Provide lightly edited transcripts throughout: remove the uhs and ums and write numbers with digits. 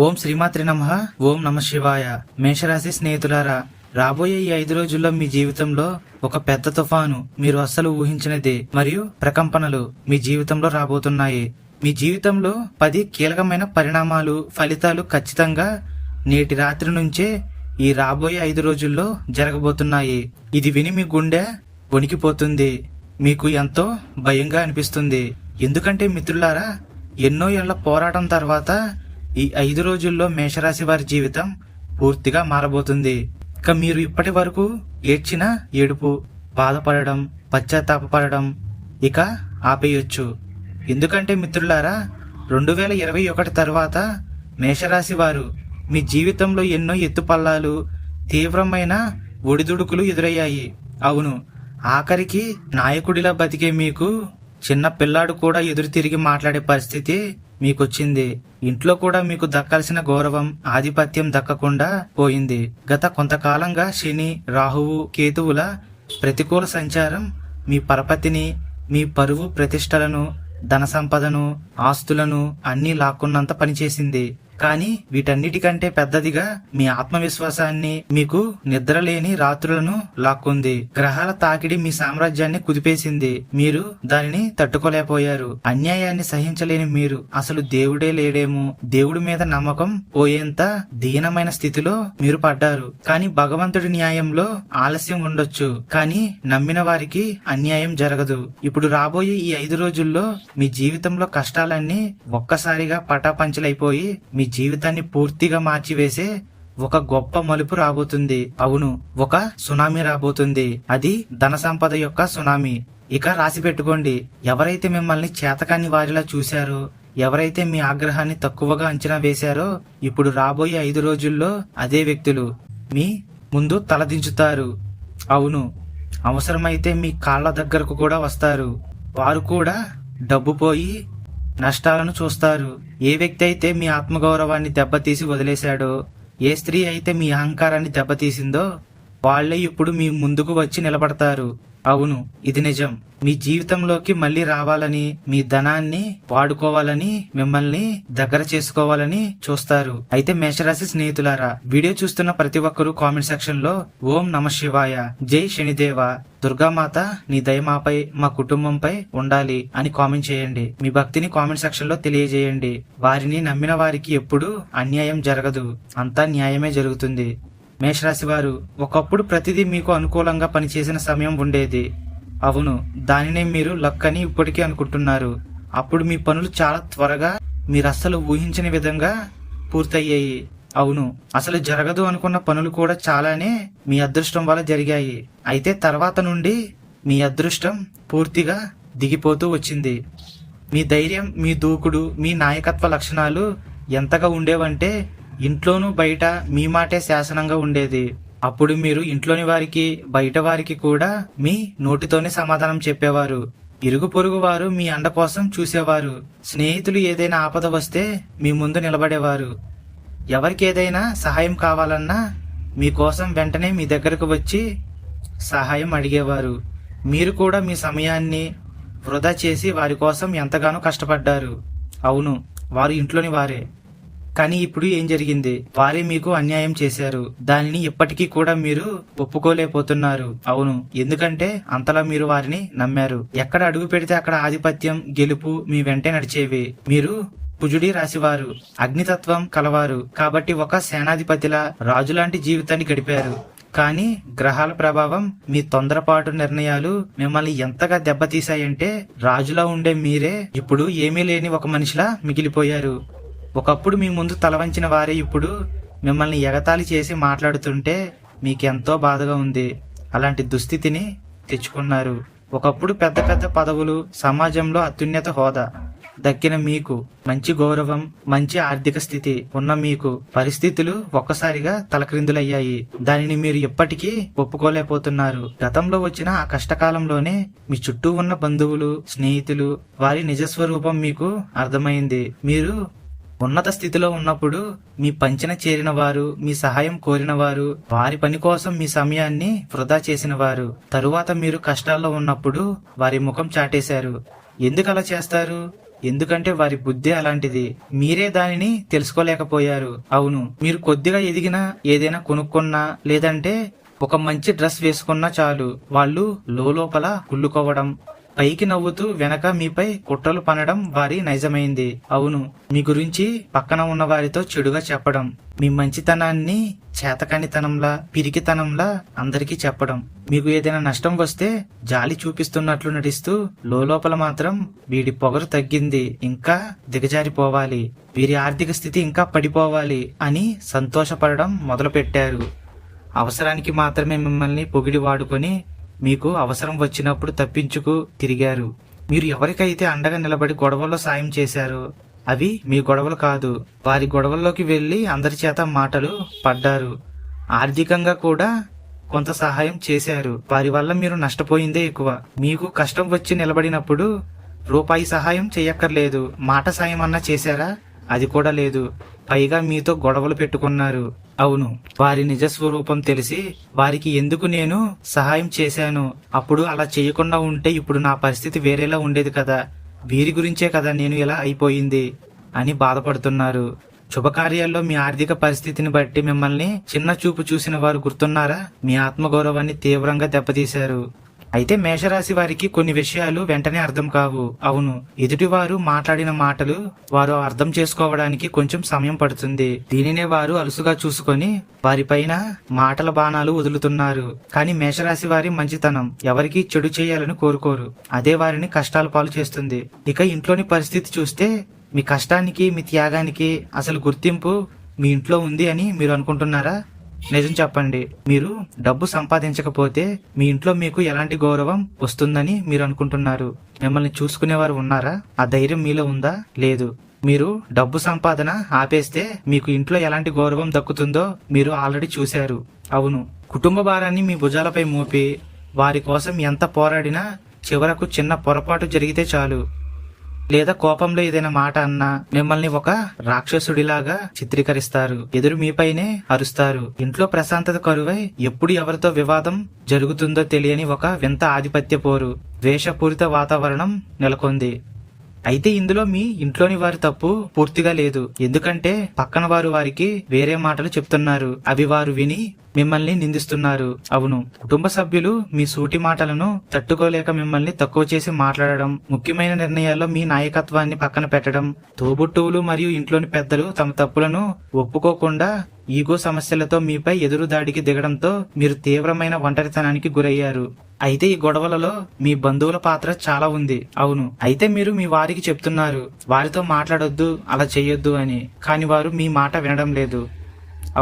ఓం శ్రీమాత్రి నమః. ఓం నమ శివాయ. మేషరాశి స్నేహితులారా, రాబోయే ఈ 5 రోజుల్లో మీ జీవితంలో ఒక పెద్ద తుఫాను, మీరు అస్సలు ఊహించినది మరియు ప్రకంపనలు మీ జీవితంలో రాబోతున్నాయి. మీ జీవితంలో 10 కీలకమైన పరిణామాలు, ఫలితాలు ఖచ్చితంగా నేటి రాత్రి నుంచే ఈ రాబోయే 5 రోజుల్లో జరగబోతున్నాయి. ఇది విని మీ గుండె వణికిపోతుంది, మీకు ఎంతో భయంగా అనిపిస్తుంది. ఎందుకంటే మిత్రులారా, ఎన్నో ఏళ్ల పోరాటం తర్వాత ఈ 5 రోజుల్లో మేషరాశి వారి జీవితం పూర్తిగా మారబోతుంది. ఇక మీరు ఇప్పటి వరకు ఏడ్చిన ఏడుపు, బాధపడడం, పశ్చాత్తాపపడడం ఇక ఆపేయొచ్చు. ఎందుకంటే మిత్రులారా, 2021 తర్వాత మేషరాశి వారు మీ జీవితంలో ఎన్నో ఎత్తుపల్లాలు, తీవ్రమైన ఒడిదుడుకులు ఎదురయ్యాయి. అవును, ఆఖరికి నాయకుడిలా బతికే మీకు చిన్న పిల్లాడు కూడా ఎదురు తిరిగి మాట్లాడే పరిస్థితి మీకొచ్చింది. ఇంట్లో కూడా మీకు దక్కాల్సిన గౌరవం, ఆధిపత్యం దక్కకుండా పోయింది. గత కొంతకాలంగా శని, రాహువు, కేతువుల ప్రతికూల సంచారం మీ పరపతిని, మీ పరువు ప్రతిష్టలను, ధన సంపదను, ఆస్తులను అన్నీ లాక్కున్నంత పనిచేసింది. కానీ వీటన్నిటికంటే పెద్దదిగా మీ ఆత్మవిశ్వాసాన్ని, మీకు నిద్రలేని రాత్రులను లాక్కుంది. గ్రహాల తాకిడి మీ సామ్రాజ్యాన్ని కుదిపేసింది. మీరు దానిని తట్టుకోలేకపోయారు. అన్యాయాన్ని సహించలేని మీరు అసలు దేవుడే లేడేమో, దేవుడి మీద నమ్మకం పోయేంత దీనమైన స్థితిలో మీరు పడ్డారు. కానీ భగవంతుడి న్యాయంలో ఆలస్యం ఉండొచ్చు, కానీ నమ్మిన వారికి అన్యాయం జరగదు. ఇప్పుడు రాబోయే ఈ 5 రోజుల్లో మీ జీవితంలో కష్టాలన్నీ ఒక్కసారిగా పటాపంచలైపోయి మీ జీవితాన్ని పూర్తిగా మార్చివేసే ఒక గొప్ప మలుపు రాబోతుంది. అవును, ఒక సునామీ రాబోతుంది. అది ధన సంపద యొక్క సునామీ. ఇక రాసి పెట్టుకోండి, ఎవరైతే మిమ్మల్ని చేతకాని వారిలా చూశారో, ఎవరైతే మీ ఆగ్రహాన్ని తక్కువగా అంచనా వేశారో, ఇప్పుడు రాబోయే 5 రోజుల్లో అదే వ్యక్తులు మీ ముందు తలదించుతారు. అవును, అవసరమైతే మీ కాళ్ళ దగ్గరకు కూడా వస్తారు. వారు కూడా డబ్బు పోయి నష్టాలను చూస్తారు. ఏ వ్యక్తి అయితే మీ ఆత్మగౌరవాన్ని దెబ్బతీసి వదిలేశాడో, ఏ స్త్రీ అయితే మీ అహంకారాన్ని దెబ్బతీసిందో, వాళ్లే ఇప్పుడు మీ ముందుకు వచ్చి నిలబడతారు. అవును, ఇది నిజం. మీ జీవితంలోకి మళ్లీ రావాలని, మీ ధనాన్ని వాడుకోవాలని, మిమ్మల్ని దగ్గర చేసుకోవాలని చూస్తారు. అయితే మేషరాశి స్నేహితులారా, వీడియో చూస్తున్న ప్రతి ఒక్కరూ కామెంట్ సెక్షన్ లో ఓం నమ శివాయ, జై శనిదేవ, దుర్గామాత నీ దయమాపై, మా కుటుంబంపై ఉండాలి అని కామెంట్ చేయండి. మీ భక్తిని కామెంట్ సెక్షన్ లో తెలియజేయండి. వారిని నమ్మిన వారికి ఎప్పుడూ అన్యాయం జరగదు, అంతా న్యాయమే జరుగుతుంది. మేషరాశి వారు, ఒకప్పుడు ప్రతిదీ మీకు అనుకూలంగా పనిచేసిన సమయం ఉండేది. అవును, దానినే మీరు లక్ అని ఇప్పటికీ అనుకుంటున్నారు. అప్పుడు మీ పనులు చాలా త్వరగా, మీరు అస్సలు ఊహించని విధంగా పూర్తయ్యాయి. అవును, అసలు జరగదు అనుకున్న పనులు కూడా చాలానే మీ అదృష్టం వల్ల జరిగాయి. అయితే తర్వాత నుండి మీ అదృష్టం పూర్తిగా దిగిపోతూ వచ్చింది. మీ ధైర్యం, మీ దూకుడు, మీ నాయకత్వ లక్షణాలు ఎంతగా ఉండేవంటే ఇంట్లోనూ బయట మీ మాటే శాసనంగా ఉండేది. అప్పుడు మీరు ఇంట్లోని వారికి, బయట వారికి కూడా మీ నోటితోనే సమాధానం చెప్పేవారు. ఇరుగు పొరుగు వారు మీ అండ కోసం చూసేవారు. స్నేహితులు ఏదైనా ఆపద వస్తే మీ ముందు నిలబడేవారు. ఎవరికి ఏదైనా సహాయం కావాలన్నా మీకోసం వెంటనే మీ దగ్గరకు వచ్చి సహాయం అడిగేవారు. మీరు కూడా మీ సమయాన్ని వృధా చేసి వారి కోసం ఎంతగానో కష్టపడ్డారు. అవును, వారు ఇంట్లోని వారే. కానీ ఇప్పుడు ఏం జరిగింది? వారే మీకు అన్యాయం చేశారు. దానిని ఇప్పటికీ కూడా మీరు ఒప్పుకోలేకపోతున్నారు. అవును, ఎందుకంటే అంతలా మీరు వారిని నమ్మారు. ఎక్కడ అడుగు పెడితే అక్కడ ఆధిపత్యం, గెలుపు మీ వెంటే నడిచేవి. మీరు కుజుడి రాశివారు, అగ్నితత్వం కలవారు కాబట్టి ఒక సేనాధిపతిలా, రాజులాంటి జీవితాన్ని గడిపారు. కానీ గ్రహాల ప్రభావం, మీ తొందరపాటు నిర్ణయాలు మిమ్మల్ని ఎంతగా దెబ్బతీశాయంటే, రాజులా ఉండే మీరే ఇప్పుడు ఏమీ లేని ఒక మనిషిలా మిగిలిపోయారు. ఒకప్పుడు మీ ముందు తలవంచిన వారే ఇప్పుడు మిమ్మల్ని ఎగతాళి చేసి మాట్లాడుతుంటే మీకెంతో బాధగా ఉంది. అలాంటి దుస్థితిని తెచ్చుకున్నారు. ఒకప్పుడు పెద్ద పెద్ద పదవులు, సమాజంలో అత్యున్నత హోదా దక్కిన మీకు, మంచి గౌరవం, మంచి ఆర్థిక స్థితి ఉన్న మీకు పరిస్థితులు ఒక్కసారిగా తలక్రిందులయ్యాయి. దానిని మీరు ఎప్పటికీ ఒప్పుకోలేకపోతున్నారు. గతంలో వచ్చిన ఆ కష్టకాలంలోనే మీ చుట్టూ ఉన్న బంధువులు, స్నేహితులు, వారి నిజస్వరూపం మీకు అర్థమైంది. మీరు ఉన్నత స్థితిలో ఉన్నప్పుడు మీ పంచన చేరిన వారు, మీ సహాయం కోరిన వారు, వారి పని కోసం మీ సమయాన్ని వృధా చేసిన వారు, తరువాత మీరు కష్టాల్లో ఉన్నప్పుడు వారి ముఖం చాటేశారు. ఎందుకు అలా చేస్తారు? ఎందుకంటే వారి బుద్ధి అలాంటిది. మీరే దానిని తెలుసుకోలేకపోయారు. అవును, మీరు కొద్దిగా ఎదిగినా, ఏదైనా కొనుక్కున్నా, లేదంటే ఒక మంచి డ్రెస్ వేసుకున్నా చాలు వాళ్ళు లోపల కుళ్ళుకోవడం, పైకి నవ్వుతూ వెనక మీపై కుట్రలు పనడం వారి నైజమైంది. అవును, మీ గురించి పక్కన ఉన్న వారితో చెడుగా చెప్పడం, మీ మంచితనాన్ని చేతకానితనంలా, పిరికితనంలా అందరికీ చెప్పడం, మీకు ఏదైనా నష్టం వస్తే జాలి చూపిస్తున్నట్లు నటిస్తూ లోపల మాత్రం వీడి పొగరు తగ్గింది, ఇంకా దిగజారిపోవాలి, వీరి ఆర్థిక స్థితి ఇంకా పడిపోవాలి అని సంతోషపడడం మొదలుపెట్టారు. అవసరానికి మాత్రమే మిమ్మల్ని పొగిడి వాడుకొని మీకు అవసరం వచ్చినప్పుడు తప్పించుకు తిరిగారు. మీరు ఎవరికైతే అండగా నిలబడి గొడవల్లో సాయం చేశారో అవి మీ గొడవలు కాదు. వారి గొడవల్లోకి వెళ్లి అందరి చేత మాటలు పడ్డారు. ఆర్థికంగా కూడా కొంత సహాయం చేశారు. వారి వల్ల మీరు నష్టపోయిందే ఎక్కువ. మీకు కష్టం వచ్చి నిలబడినప్పుడు రూపాయి సహాయం చేయక్కర్లేదు. మాట సాయం అన్నా చేశారా? అది కూడా లేదు. పైగా మీతో గొడవలు పెట్టుకున్నారు. అవును, వారి నిజస్వరూపం తెలిసి వారికి ఎందుకు నేను సహాయం చేశాను, అప్పుడు అలా చేయకుండా ఉంటే ఇప్పుడు నా పరిస్థితి వేరేలా ఉండేది కదా, వీరి గురించే కదా నేను ఇలా అయిపోయింది అని బాధపడుతున్నారు. శుభకార్యాల్లో మీ ఆర్థిక పరిస్థితిని బట్టి మిమ్మల్ని చిన్న చూపు చూసిన వారు గుర్తున్నారా? మీ ఆత్మగౌరవాన్ని తీవ్రంగా దెబ్బతీశారు. అయితే మేషరాశి వారికి కొన్ని విషయాలు వెంటనే అర్థం కావు. అవును, ఎదుటివారు మాట్లాడిన మాటలు వారు అర్థం చేసుకోవడానికి కొంచెం సమయం పడుతుంది. దీనినే వారు అలుసుగా చూసుకొని వారిపైన మాటల బాణాలు వదులుతున్నారు. కానీ మేషరాశి వారి మంచితనం ఎవరికి చెడు చేయాలని కోరుకోరు. అదే వారిని కష్టాల పాలు చేస్తుంది. ఇక ఇంట్లోని పరిస్థితి చూస్తే మీ కష్టానికి, మీ త్యాగానికి అసలు గుర్తింపు మీ ఇంట్లో ఉంది అని మీరు అనుకుంటున్నారా? నిజం చెప్పండి, మీరు డబ్బు సంపాదించకపోతే మీ ఇంట్లో మీకు ఎలాంటి గౌరవం వస్తుందని మీరు అనుకుంటున్నారు? మిమ్మల్ని చూసుకునేవారు ఉన్నారా? ఆ ధైర్యం మీలో ఉందా? లేదు. మీరు డబ్బు సంపాదన ఆపేస్తే మీకు ఇంట్లో ఎలాంటి గౌరవం దక్కుతుందో మీరు ఆల్రెడీ చూశారు. అవును, కుటుంబ భారాన్ని మీ భుజాలపై మోపి వారి కోసం ఎంత పోరాడినా చివరకు చిన్న పొరపాటు జరిగితే చాలు, లేదా కోపంలో ఏదైనా మాట అన్నా మిమ్మల్ని ఒక రాక్షసుడిలాగా చిత్రీకరిస్తారు. ఎదురు మీపైనే అరుస్తారు. ఇంట్లో ప్రశాంతత కరువై ఎప్పుడు ఎవరితో వివాదం జరుగుతుందో తెలియని ఒక వింత ఆధిపత్య పోరు, ద్వేషపూరిత వాతావరణం నెలకొంది. అయితే ఇందులో మీ ఇంట్లోని వారి తప్పు పూర్తిగా లేదు. ఎందుకంటే పక్కన వారు వారికి వేరే మాటలు చెప్తున్నారు. అవి వారు విని మిమ్మల్ని నిందిస్తున్నారు. అవును, కుటుంబ సభ్యులు మీ సూటి మాటలను తట్టుకోలేక మిమ్మల్ని తక్కువ చేసి మాట్లాడడం, ముఖ్యమైన నిర్ణయాల్లో మీ నాయకత్వాన్ని పక్కన పెట్టడం, తోబుట్టువులు మరియు ఇంట్లోని పెద్దలు తమ తప్పులను ఒప్పుకోకుండా ఈగో సమస్యలతో మీపై ఎదురు దాడికి దిగడంతో మీరు తీవ్రమైన ఒంటరితనానికి గురయ్యారు. అయితే ఈ గొడవలలో మీ బంధువుల పాత్ర చాలా ఉంది. అవును, అయితే మీరు మీ వారికి చెప్తున్నారు వారితో మాట్లాడొద్దు, అలా చెయ్యొద్దు అని, కాని వారు మీ మాట వినడం లేదు.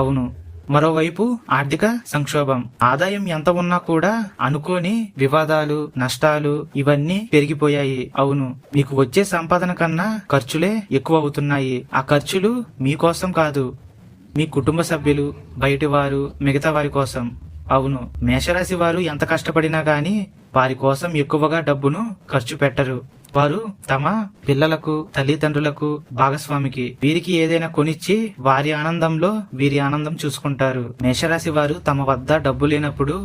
అవును, మరోవైపు ఆర్థిక సంక్షోభం. ఆదాయం ఎంత ఉన్నా కూడా అనుకోని వివాదాలు, నష్టాలు ఇవన్నీ పెరిగిపోయాయి. అవును, మీకు వచ్చే సంపాదన కన్నా ఖర్చులే ఎక్కువ అవుతున్నాయి. ఆ ఖర్చులు మీకోసం కాదు, మీ కుటుంబ సభ్యులు, బయటి వారు, మిగతా వారి కోసం. అవును, మేషరాశి వారు ఎంత కష్టపడినా గాని వారి కోసం ఎక్కువగా డబ్బును ఖర్చు పెట్టరు. వారు తమ పిల్లలకు, తల్లిదండ్రులకు, భాగస్వామికి వీరికి ఏదైనా కొనిచ్చి వారి ఆనందంలో వీరి ఆనందం చూసుకుంటారు. మేషరాశి వారు తమ వద్ద డబ్బు లేనప్పుడు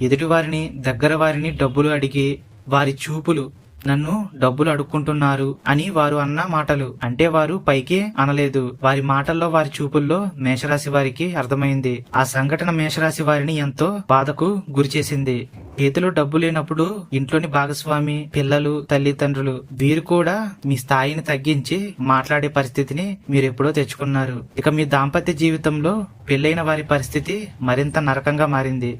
ఎదుటి వారిని, దగ్గర వారిని డబ్బులు అడిగి వారి చూపులు నన్ను డబ్బులు అడుక్కుంటున్నారు అని వారు అన్న మాటలు అంటే వారు పైకి అనలేదు. వారి మాటల్లో, వారి చూపుల్లో మేషరాశి వారికి అర్థమైంది. ఆ సంఘటన మేషరాశి వారిని ఎంతో బాధకు గురిచేసింది. చేతిలో డబ్బు లేనప్పుడు ఇంట్లోని భాగస్వామి, పిల్లలు, తల్లిదండ్రులు వీరు కూడా మీ స్థాయిని తగ్గించి మాట్లాడే పరిస్థితిని మీరెప్పుడో తెచ్చుకున్నారు. ఇక మీ దాంపత్య జీవితంలో పెళ్లైన వారి పరిస్థితి మరింత నరకంగా మారింది.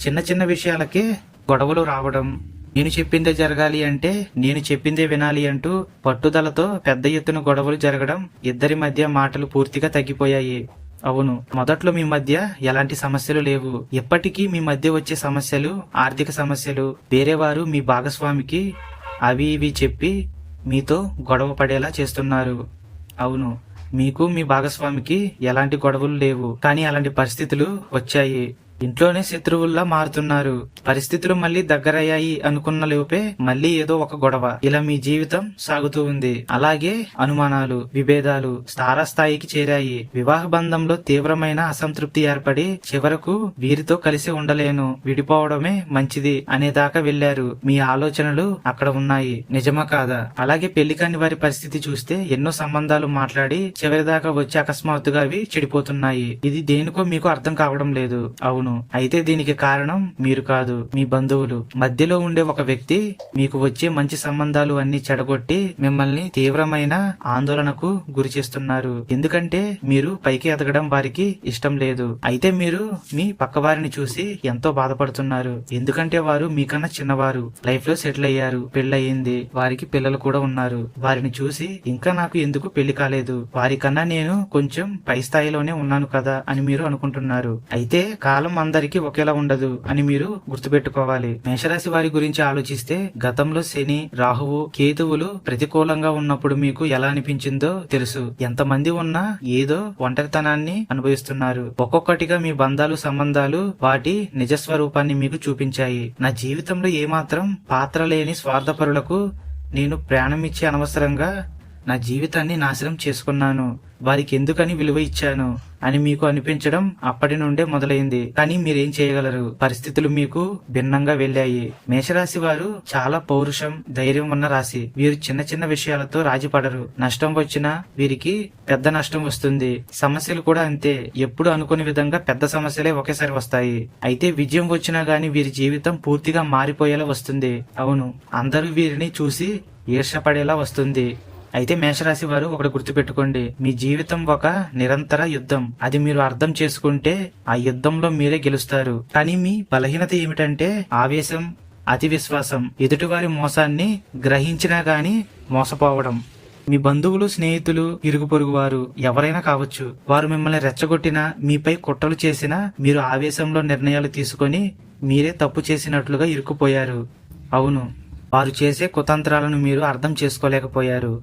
చిన్న చిన్న విషయాలకే గొడవలు రావడం, నేను చెప్పిందే జరగాలి అంటే నేను చెప్పిందే వినాలి అంటూ పట్టుదలతో పెద్ద ఎత్తున గొడవలు జరగడం, ఇద్దరి మధ్య మాటలు పూర్తిగా తగ్గిపోయాయి. అవును, మొదట్లో మీ మధ్య ఎలాంటి సమస్యలు లేవు. ఎప్పటికీ మీ మధ్య వచ్చే సమస్యలు ఆర్థిక సమస్యలు. వేరేవారు మీ భాగస్వామికి అవి ఇవి చెప్పి మీతో గొడవ పడేలా చేస్తున్నారు. అవును, మీకు మీ భాగస్వామికి ఎలాంటి గొడవలు లేవు, కానీ అలాంటి పరిస్థితులు వచ్చాయి. ఇంట్లోనే శత్రువుల్లా మారుతున్నారు. పరిస్థితులు మళ్ళీ దగ్గరయ్యాయి అనుకున్న లోపే మళ్ళీ ఏదో ఒక గొడవ. ఇలా మీ జీవితం సాగుతూ ఉంది. అలాగే అనుమానాలు, విభేదాలు తారస్థాయికి చేరాయి. వివాహ బంధంలో తీవ్రమైన అసంతృప్తి ఏర్పడి చివరకు వీరితో కలిసి ఉండలేను, విడిపోవడమే మంచిది అనేదాకా వెళ్లారు. మీ ఆలోచనలు అక్కడ ఉన్నాయి. నిజమా కాదా? అలాగే పెళ్లి కాని వారి పరిస్థితి చూస్తే ఎన్నో సంబంధాలు మాట్లాడి చివరిదాకా వచ్చి అకస్మాత్తుగా అవి చెడిపోతున్నాయి. ఇది దేనికో మీకు అర్థం కావడం లేదు. అవును, అయితే దీనికి కారణం మీరు కాదు, మీ బంధువులు. మధ్యలో ఉండే ఒక వ్యక్తి మీకు వచ్చే మంచి సంబంధాలు అన్ని చెడగొట్టి మిమ్మల్ని తీవ్రమైన ఆందోళనకు గురి చేస్తున్నారు. ఎందుకంటే మీరు పైకి ఎదగడం వారికి ఇష్టం లేదు. అయితే మీరు మీ పక్కవారిని చూసి ఎంతో బాధపడుతున్నారు. ఎందుకంటే వారు మీకన్నా చిన్నవారు, లైఫ్ లో సెటిల్ అయ్యారు, పెళ్లయింది, వారికి పిల్లలు కూడా ఉన్నారు. వారిని చూసి ఇంకా నాకు ఎందుకు పెళ్లి కాలేదు, వారికన్నా నేను కొంచెం పై స్థాయిలోనే ఉన్నాను కదా అని మీరు అనుకుంటున్నారు. అయితే కాలం అందరికీ ఒకేలా ఉండదు అని మీరు గుర్తుపెట్టుకోవాలి. మేషరాశి వారి గురించి ఆలోచిస్తే గతంలో శని, రాహువు, కేతువులు ప్రతికూలంగా ఉన్నప్పుడు మీకు ఎలా అనిపించిందో తెలుసు. ఎంతమంది ఉన్నా ఏదో ఒంటరితనాన్ని అనుభవిస్తున్నారు. ఒక్కొక్కటిగా మీ బంధాలు, సంబంధాలు వాటి నిజస్వరూపాన్ని మీకు చూపించాయి. నా జీవితంలో ఏమాత్రం పాత్ర లేని స్వార్థపరులకు నేను ప్రాణమిచ్చి అనవసరంగా నా జీవితాన్ని నాశనం చేసుకున్నాను, వారికి ఎందుకని విలువ ఇచ్చాను అని మీకు అనిపించడం అప్పటి నుండే మొదలైంది. కానీ మీరేం చేయగలరు? పరిస్థితులు మీకు భిన్నంగా వెళ్ళాయి. మేషరాశి వారు చాలా పౌరుషం, ధైర్యం ఉన్న రాశి. వీరు చిన్న చిన్న విషయాలతో రాజీ పడరు. నష్టం వచ్చినా వీరికి పెద్ద నష్టం వస్తుంది. సమస్యలు కూడా అంతే. ఎప్పుడు అనుకునే విధంగా పెద్ద సమస్యలే ఒకేసారి వస్తాయి. అయితే విజయం వచ్చినా గాని వీరి జీవితం పూర్తిగా మారిపోయేలా వస్తుంది. అవును, అందరూ వీరిని చూసి ఈర్ష్యపడేలా వస్తుంది. అయితే మేషరాశి వారు ఒకటి గుర్తుపెట్టుకోండి, మీ జీవితం ఒక నిరంతర యుద్ధం. అది మీరు అర్థం చేసుకుంటే ఆ యుద్ధంలో మీరే గెలుస్తారు. కానీ మీ బలహీనత ఏమిటంటే ఆవేశం, అతి విశ్వాసం, ఎదుటివారి మోసాన్ని గ్రహించినా గాని మోసపోవడం. మీ బంధువులు, స్నేహితులు, ఇరుగు పొరుగు వారు ఎవరైనా కావచ్చు, వారు మిమ్మల్ని రెచ్చగొట్టినా, మీపై కుట్రలు చేసినా మీరు ఆవేశంలో నిర్ణయాలు తీసుకొని మీరే తప్పు చేసినట్లుగా ఇరుక్కుపోయారు. అవును, వారు చేసే కుతంత్రాలను మీరు అర్థం చేసుకోలేకపోయారు.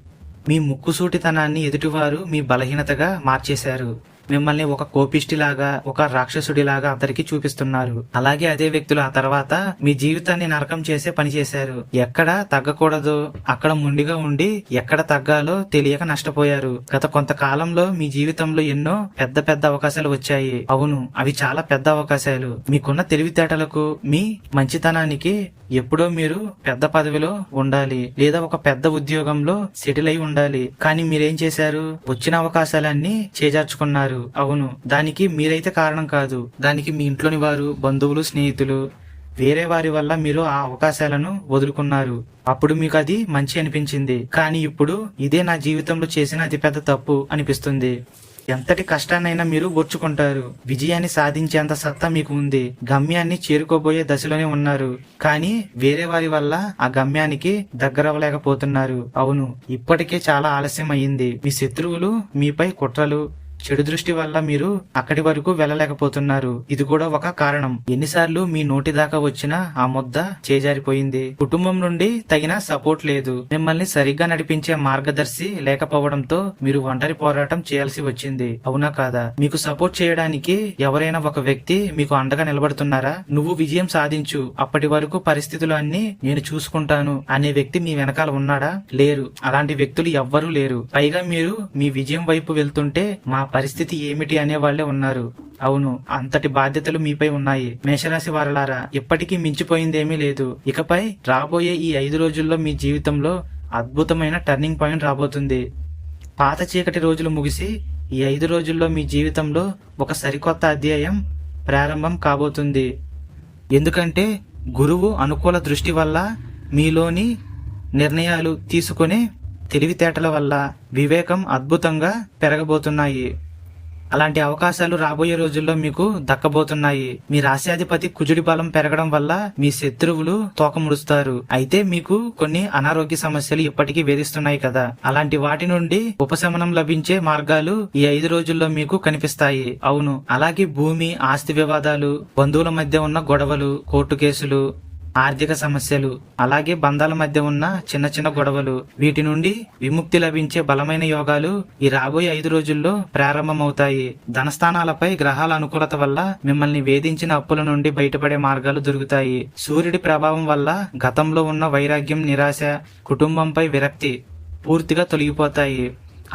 మీ ముక్కుసూటితనాన్ని ఎదుటివారు మీ బలహీనతగా మార్చేశారు. మిమ్మల్ని ఒక కోపిష్టిలాగా, ఒక రాక్షసుడిలాగా అందరికీ చూపిస్తున్నారు. అలాగే అదే వ్యక్తులు ఆ తర్వాత మీ జీవితాన్ని నరకం చేసే పని చేశారు. ఎక్కడ తగ్గకూడదో అక్కడ మొండిగా ఉండి ఎక్కడ తగ్గాలో తెలియక నష్టపోయారు. గత కొంతకాలంలో మీ జీవితంలో ఎన్నో పెద్ద పెద్ద అవకాశాలు వచ్చాయి. అవును, అవి చాలా పెద్ద అవకాశాలు. మీకున్న తెలివితేటలకు, మీ మంచితనానికి ఎప్పుడో మీరు పెద్ద పదవిలో ఉండాలి, లేదా ఒక పెద్ద ఉద్యోగంలో సెటిల్ అయి ఉండాలి. కానీ మీరేం చేశారు? వచ్చిన అవకాశాలన్నీ చేజార్చుకున్నారు. అవును, దానికి మీరైతే కారణం కాదు. దానికి మీ ఇంట్లోని వారు, బంధువులు, స్నేహితులు, వేరే వారి వల్ల మీరు ఆ అవకాశాలను వదులుకున్నారు. అప్పుడు మీకు అది మంచి అనిపించింది. కానీ ఇప్పుడు ఇదే నా జీవితంలో చేసిన అతిపెద్ద తప్పు అనిపిస్తుంది. ఎంతటి కష్టాన్నైనా మీరు ఓర్చుకుంటారు. విజయాన్ని సాధించేంత సత్తా మీకు ఉంది. గమ్యాన్ని చేరుకోబోయే దశలోనే ఉన్నారు. కానీ వేరే వారి వల్ల ఆ గమ్యానికి దగ్గరవ్వలేకపోతున్నారు. అవును, ఇప్పటికే చాలా ఆలస్యం అయ్యింది. మీ శత్రువులు మీపై కుట్రలు, చెడు దృష్టి వల్ల మీరు అక్కడి వరకు వెళ్ళలేకపోతున్నారు. ఇది కూడా ఒక కారణం. ఎన్నిసార్లు మీ నోటి దాకా వచ్చినా ఆ ముద్ద చేజారిపోయింది. కుటుంబం నుండి తగిన సపోర్ట్ లేదు. మిమ్మల్ని సరిగ్గా నడిపించే మార్గదర్శి లేకపోవడంతో మీరు ఒంటరి పోరాటం చేయాల్సి వచ్చింది. అవునా కాదా? మీకు సపోర్ట్ చేయడానికి ఎవరైనా ఒక వ్యక్తి మీకు అండగా నిలబడుతున్నారా? నువ్వు విజయం సాధించు, అప్పటి వరకు పరిస్థితులు అన్ని నేను చూసుకుంటాను అనే వ్యక్తి మీ వెనకాల ఉన్నాడా? లేరు. అలాంటి వ్యక్తులు ఎవ్వరూ లేరు. పైగా మీరు మీ విజయం వైపు వెళ్తుంటే మా పరిస్థితి ఏమిటి అనే వాళ్లే ఉన్నారు. అవును, అంతటి బాధ్యతలు మీపై ఉన్నాయి. మేషరాశి వారలారా, ఇప్పటికీ మించిపోయిందేమీ లేదు. ఇకపై రాబోయే ఈ 5 రోజుల్లో మీ జీవితంలో అద్భుతమైన టర్నింగ్ పాయింట్ రాబోతుంది. పాత చీకటి రోజులు ముగిసి ఈ 5 రోజుల్లో మీ జీవితంలో ఒక సరికొత్త అధ్యాయం ప్రారంభం కాబోతుంది. ఎందుకంటే గురువు అనుకూల దృష్టి వల్ల, మీలోని నిర్ణయాలు తీసుకునే తెలివితేటల వల్ల వివేకం అద్భుతంగా పెరగబోతున్నాయి. అలాంటి అవకాశాలు రాబోయే రోజుల్లో మీకు దక్కబోతున్నాయి. మీ రాశ్యాధిపతి కుజుడి బలం పెరగడం వల్ల మీ శత్రువులు తోకముడుస్తారు. అయితే మీకు కొన్ని అనారోగ్య సమస్యలు ఇప్పటికీ వేధిస్తున్నాయి కదా, అలాంటి వాటి నుండి ఉపశమనం లభించే మార్గాలు ఈ 5 రోజుల్లో మీకు కనిపిస్తాయి. అవును, అలాగే భూమి, ఆస్తి వివాదాలు, బంధువుల మధ్య ఉన్న గొడవలు, కోర్టు కేసులు, ఆర్థిక సమస్యలు, అలాగే బంధాల మధ్య ఉన్న చిన్న చిన్న గొడవలు, వీటి నుండి విముక్తి లభించే బలమైన యోగాలు ఈ రాబోయే 5 రోజుల్లో ప్రారంభమవుతాయి. ధనస్థానాలపై గ్రహాల అనుకూలత వల్ల మిమ్మల్ని వేధించిన అప్పుల నుండి బయటపడే మార్గాలు దొరుకుతాయి. సూర్యుడి ప్రభావం వల్ల గతంలో ఉన్న వైరాగ్యం, నిరాశ, కుటుంబంపై విరక్తి పూర్తిగా తొలగిపోతాయి.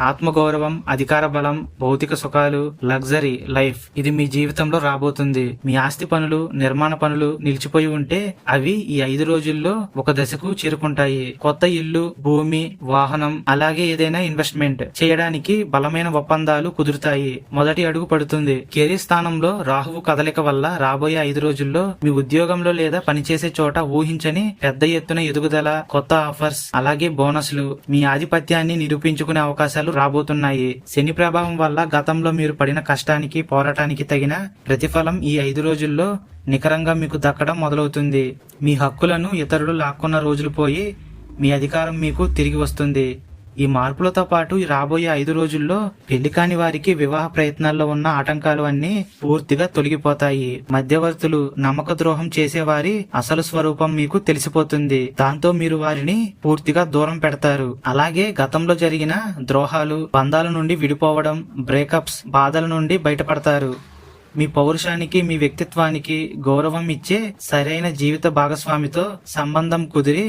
ఆత్మగౌరవం, అధికార బలం, భౌతిక సుఖాలు, లగ్జరీ లైఫ్ ఇది మీ జీవితంలో రాబోతుంది. మీ ఆస్తి పనులు, నిర్మాణ పనులు నిలిచిపోయి ఉంటే అవి ఈ 5 రోజుల్లో ఒక దశకు చేరుకుంటాయి. కొత్త ఇల్లు, భూమి, వాహనం, అలాగే ఏదైనా ఇన్వెస్ట్మెంట్ చేయడానికి బలమైన ఒప్పందాలు కుదురుతాయి. మొదటి అడుగు పడుతుంది. కెరీర్ స్థానంలో రాహువు కదలిక వల్ల రాబోయే 5 రోజుల్లో మీ ఉద్యోగంలో లేదా పనిచేసే చోట ఊహించని పెద్ద ఎత్తున ఎదుగుదల, కొత్త ఆఫర్స్, అలాగే బోనస్లు, మీ ఆధిపత్యాన్ని నిరూపించుకునే అవకాశాలు రాబోతున్నాయి. శని ప్రభావం వల్ల గతంలో మీరు పడిన కష్టానికి, పోరాటానికి తగిన ప్రతిఫలం ఈ 5 రోజుల్లో నికరంగా మీకు దక్కడం మొదలవుతుంది. మీ హక్కులను ఇతరులు లాక్కున్న రోజులు పోయి మీ అధికారం మీకు తిరిగి వస్తుంది. ఈ మార్పులతో పాటు రాబోయే 5 రోజుల్లో పెళ్లి కాని వారికి వివాహ ప్రయత్నాల్లో ఉన్న ఆటంకాలు అన్ని పూర్తిగా తొలగిపోతాయి. మధ్యవర్తులు, నమ్మక ద్రోహం చేసేవారి అసలు స్వరూపం మీకు తెలిసిపోతుంది. దాంతో మీరు వారిని పూర్తిగా దూరం పెడతారు. అలాగే గతంలో జరిగిన ద్రోహాలు, బంధాల నుండి విడిపోవడం, బ్రేకప్స్, బాధల నుండి బయటపడతారు. మీ పౌరుషానికి, మీ వ్యక్తిత్వానికి గౌరవం ఇచ్చే సరైన జీవిత భాగస్వామితో సంబంధం కుదిరి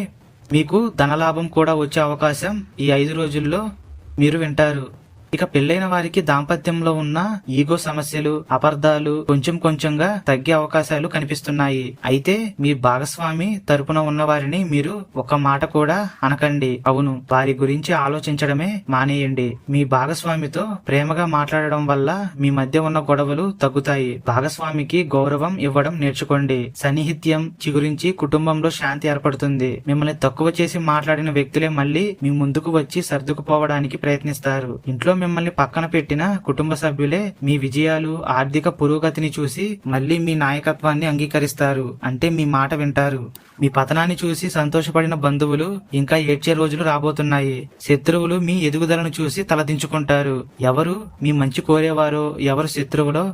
మీకు ధనలాభం కూడా వచ్చే అవకాశం ఈ 5 రోజుల్లో మీరు వింటారు. ఇక పెళ్లైన వారికి దాంపత్యంలో ఉన్న ఈగో సమస్యలు, అపార్థాలు కొంచెం కొంచెంగా తగ్గే అవకాశాలు కనిపిస్తున్నాయి. అయితే మీ భాగస్వామి తరపున ఉన్న వారిని మీరు ఒక మాట కూడా అనకండి. అవును, వారి గురించి ఆలోచించడమే మానేయండి. మీ భాగస్వామితో ప్రేమగా మాట్లాడడం వల్ల మీ మధ్య ఉన్న గొడవలు తగ్గుతాయి. భాగస్వామికి గౌరవం ఇవ్వడం నేర్చుకోండి. సన్నిహిత్యం చిగురించి కుటుంబంలో శాంతి ఏర్పడుతుంది. మిమ్మల్ని తక్కువ చేసి మాట్లాడిన వ్యక్తులే మళ్ళీ మీ ముందుకు వచ్చి సర్దుకుపోవడానికి ప్రయత్నిస్తారు. ఇంట్లో మిమ్మల్ని పక్కన పెట్టిన కుటుంబ సభ్యులే మీ విజయాలు, ఆర్థిక పురోగతిని చూసి మళ్ళీ మీ నాయకత్వాన్ని అంగీకరిస్తారు. అంటే మీ మాట వింటారు. మీ పతనాన్ని చూసి సంతోషపడిన బంధువులు ఇంకా ఏడ్చే రోజులు రాబోతున్నాయి. శత్రువులు మీ ఎదుగుదలను చూసి తలదించుకుంటారు. ఎవరు మీ మంచి కోరేవారో, ఎవరు శత్రువులో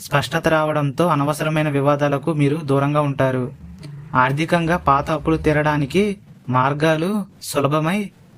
స్పష్టత రావడంతో అనవసరమైన వివాదాలకు మీరు దూరంగా ఉంటారు. ఆర్థికంగా పాత అప్పులు తీరడానికి మార్గాలు సులభమై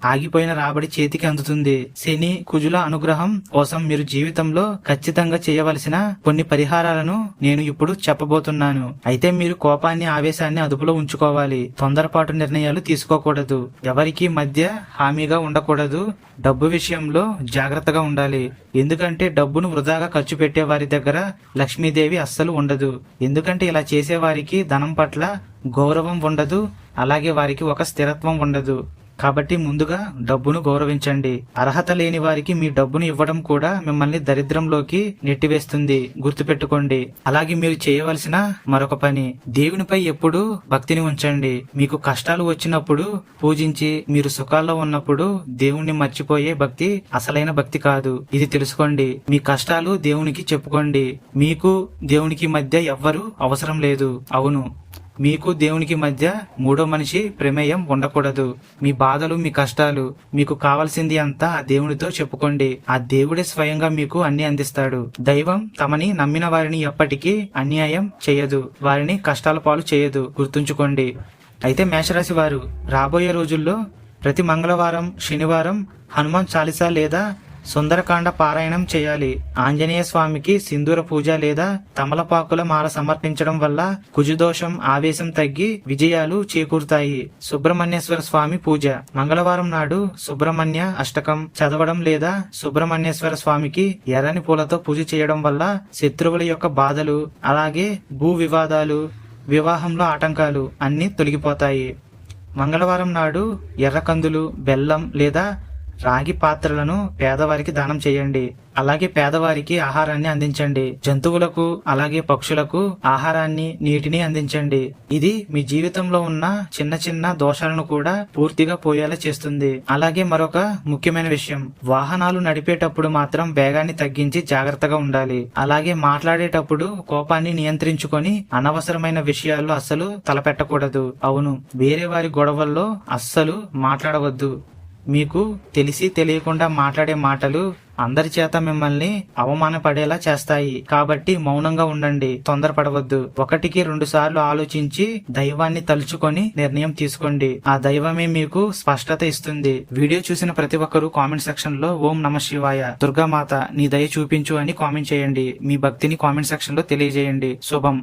ఆగిపోయిన రాబడి చేతికి అందుతుంది. శని, కుజుల అనుగ్రహం కోసం మీరు జీవితంలో ఖచ్చితంగా చేయవలసిన కొన్ని పరిహారాలను నేను ఇప్పుడు చెప్పబోతున్నాను. అయితే మీరు కోపాన్ని, ఆవేశాన్ని అదుపులో ఉంచుకోవాలి. తొందరపాటు నిర్ణయాలు తీసుకోకూడదు. ఎవరికి మధ్య హామీగా ఉండకూడదు. డబ్బు విషయంలో జాగ్రత్తగా ఉండాలి. ఎందుకంటే డబ్బును వృధాగా ఖర్చు పెట్టే వారి దగ్గర లక్ష్మీదేవి అస్సలు ఉండదు. ఎందుకంటే ఇలా చేసే వారికి ధనం పట్ల గౌరవం ఉండదు. అలాగే వారికి ఒక స్థిరత్వం ఉండదు. కాబట్టి ముందుగా డబ్బును గౌరవించండి. అర్హత లేని వారికి మీ డబ్బును ఇవ్వడం కూడా మిమ్మల్ని దరిద్రంలోకి నెట్టివేస్తుంది. గుర్తుపెట్టుకోండి. అలాగే మీరు చేయవలసిన మరొక పని, దేవునిపై ఎప్పుడూ భక్తిని ఉంచండి. మీకు కష్టాలు వచ్చినప్పుడు పూజించి, మీరు సుఖాల్లో ఉన్నప్పుడు దేవుణ్ణి మర్చిపోయే భక్తి అసలైన భక్తి కాదు. ఇది తెలుసుకోండి. మీ కష్టాలు దేవునికి చెప్పుకోండి. మీకు దేవునికి మధ్య ఎవ్వరూ అవసరం లేదు. అవును, మీకు దేవునికి మధ్య మూడో మనిషి ప్రమేయం ఉండకూడదు. మీ బాధలు, మీ కష్టాలు, మీకు కావాల్సింది అంతా ఆ దేవునితో చెప్పుకోండి. ఆ దేవుడే స్వయంగా మీకు అన్ని అందిస్తాడు. దైవం తమని నమ్మిన వారిని ఎప్పటికీ అన్యాయం చేయదు. వారిని కష్టాల పాలు చేయదు. గుర్తుంచుకోండి. అయితే మేషరాశి వారు రాబోయే రోజుల్లో ప్రతి మంగళవారం, శనివారం హనుమాన్ చాలీసా లేదా సుందరకాండ పారాయణం చేయాలి. ఆంజనేయ స్వామికి సింధూర పూజ లేదా తమలపాకుల మాల సమర్పించడం వల్ల కుజుదోషం, ఆవేశం తగ్గి విజయాలు చేకూరుతాయి. సుబ్రహ్మణ్యేశ్వర స్వామి పూజ మంగళవారం నాడు సుబ్రహ్మణ్య అష్టకం చదవడం లేదా సుబ్రహ్మణ్యేశ్వర స్వామికి ఎర్రని పూలతో పూజ చేయడం వల్ల శత్రువుల యొక్క బాధలు, అలాగే భూ వివాదాలు, వివాహంలో ఆటంకాలు అన్ని తొలగిపోతాయి. మంగళవారం నాడు ఎర్రకందులు, బెల్లం లేదా రాగి పాత్రలను పేదవారికి దానం చేయండి. అలాగే పేదవారికి ఆహారాన్ని అందించండి. జంతువులకు అలాగే పక్షులకు ఆహారాన్ని, నీటిని అందించండి. ఇది మీ జీవితంలో ఉన్న చిన్న చిన్న దోషాలను కూడా పూర్తిగా పోయేలా చేస్తుంది. అలాగే మరొక ముఖ్యమైన విషయం, వాహనాలు నడిపేటప్పుడు మాత్రం వేగాన్ని తగ్గించి జాగ్రత్తగా ఉండాలి. అలాగే మాట్లాడేటప్పుడు కోపాన్ని నియంత్రించుకొని అనవసరమైన విషయాల్లో అస్సలు తలపెట్టకూడదు. అవును, వేరే వారి గొడవల్లో అస్సలు మాట్లాడవద్దు. మీకు తెలిసి తెలియకుండా మాట్లాడే మాటలు అందరి చేత మిమ్మల్ని అవమానపడేలా చేస్తాయి. కాబట్టి మౌనంగా ఉండండి, తొందరపడవద్దు. 1కి 2 సార్లు ఆలోచించి దైవాన్ని తలుచుకొని నిర్ణయం తీసుకోండి. ఆ దైవమే మీకు స్పష్టత ఇస్తుంది. వీడియో చూసిన ప్రతి ఒక్కరూ కామెంట్ సెక్షన్ లో ఓం నమ శివాయ, దుర్గామాత నీ దయ చూపించు అని కామెంట్ చేయండి. మీ భక్తిని కామెంట్ సెక్షన్ లో తెలియజేయండి. శుభం.